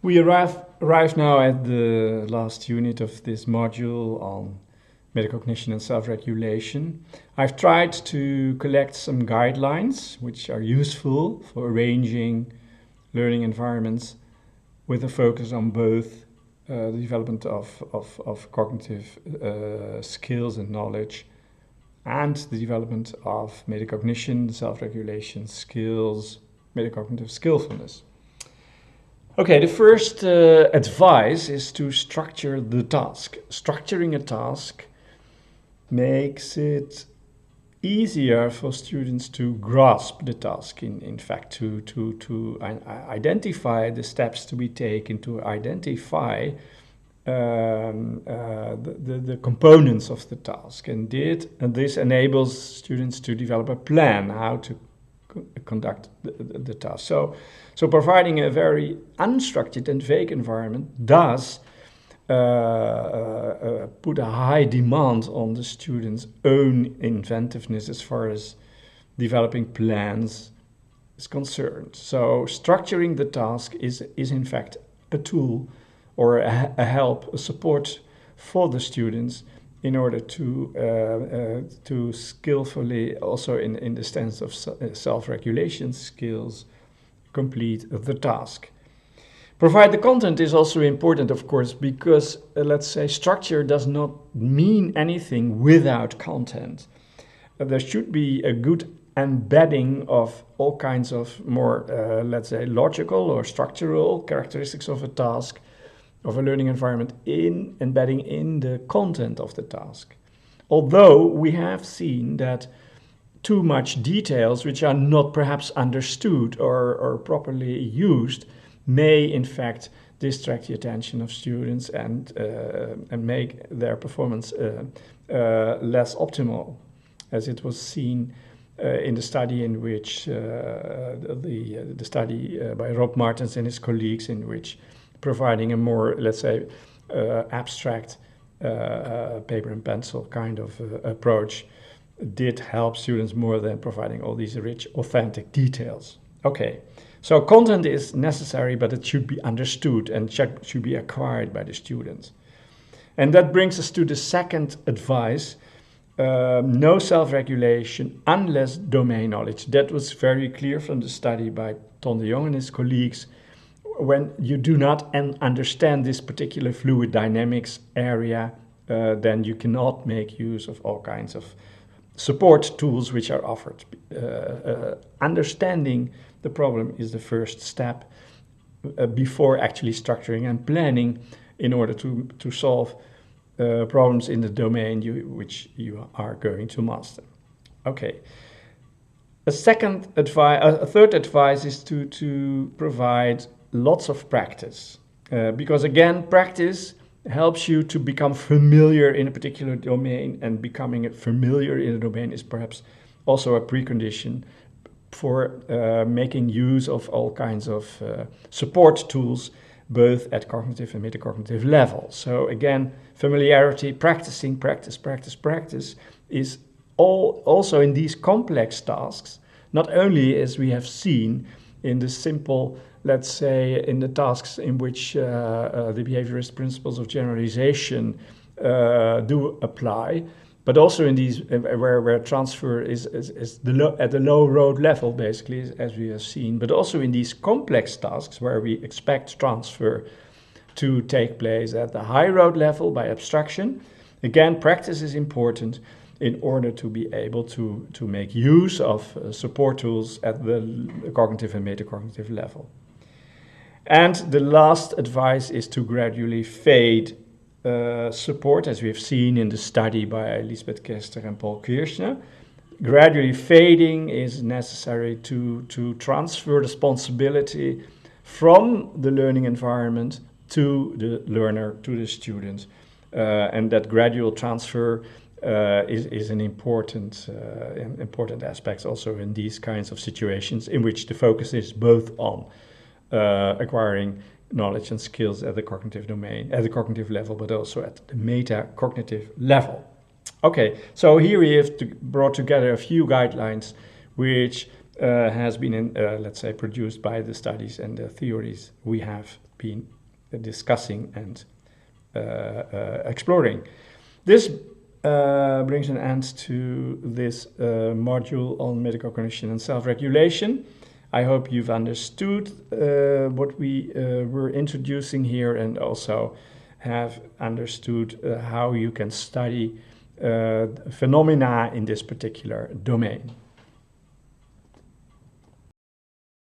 We arrive now at the last unit of this module on metacognition and self-regulation. I've tried to collect some guidelines which are useful for arranging learning environments with a focus on both the development of cognitive skills and knowledge and the development of metacognition, self-regulation skills, metacognitive skillfulness. Okay, the first advice is to structure the task. Structuring a task makes it easier for students to grasp the task, in fact, to identify the steps to be taken, to identify the components of the task. And this enables students to develop a plan how to conduct the task. So providing a very unstructured and vague environment does put a high demand on the students' own inventiveness as far as developing plans is concerned. So structuring the task is in fact a tool or a help, a support for the students in order to skillfully, also in the sense of self-regulation skills, complete the task. Provide the content is also important, of course, because, let's say, structure does not mean anything without content. There should be a good embedding of all kinds of more, let's say, logical or structural characteristics of a task, of a learning environment, embedding in the content of the task. Although we have seen that too much details which are not perhaps understood or properly used may in fact distract the attention of students and make their performance less optimal, as it was seen in the study in which the study by Rob Martens and his colleagues, in which providing a more, let's say, abstract paper and pencil kind of approach did help students more than providing all these rich, authentic details. Okay, so content is necessary, but it should be understood and should be acquired by the students. And that brings us to the second advice, no self-regulation unless domain knowledge. That was very clear from the study by Ton de Jong and his colleagues. When you do not understand this particular fluid dynamics area, then you cannot make use of all kinds of support tools which are offered. Understanding the problem is the first step before actually structuring and planning in order to solve problems in the domain which you are going to master. Okay. A third advice is to provide lots of practice, because again, practice helps you to become familiar in a particular domain, and becoming familiar in a domain is perhaps also a precondition for making use of all kinds of support tools, both at cognitive and metacognitive level. So again, familiarity, practice is also in these complex tasks, not only as we have seen in the simple, let's say, in the tasks in which the behaviorist principles of generalization do apply, but also in these where transfer is at the low road level, basically, as we have seen, but also in these complex tasks where we expect transfer to take place at the high road level by abstraction. Again, practice is important in order to be able to make use of support tools at the cognitive and metacognitive level. And the last advice is to gradually fade support, as we have seen in the study by Lisbeth Kester and Paul Kirchner. Gradually fading is necessary to transfer responsibility from the learning environment to the learner, to the student. And that gradual transfer is an important aspect also in these kinds of situations in which the focus is both on acquiring knowledge and skills at the cognitive domain, at the cognitive level, but also at the metacognitive level. Okay, so here we have brought together a few guidelines which has been, let's say, produced by the studies and the theories we have been discussing and exploring. This brings an end to this module on metacognition and self-regulation. I hope you've understood what we were introducing here, and also have understood how you can study phenomena in this particular domain.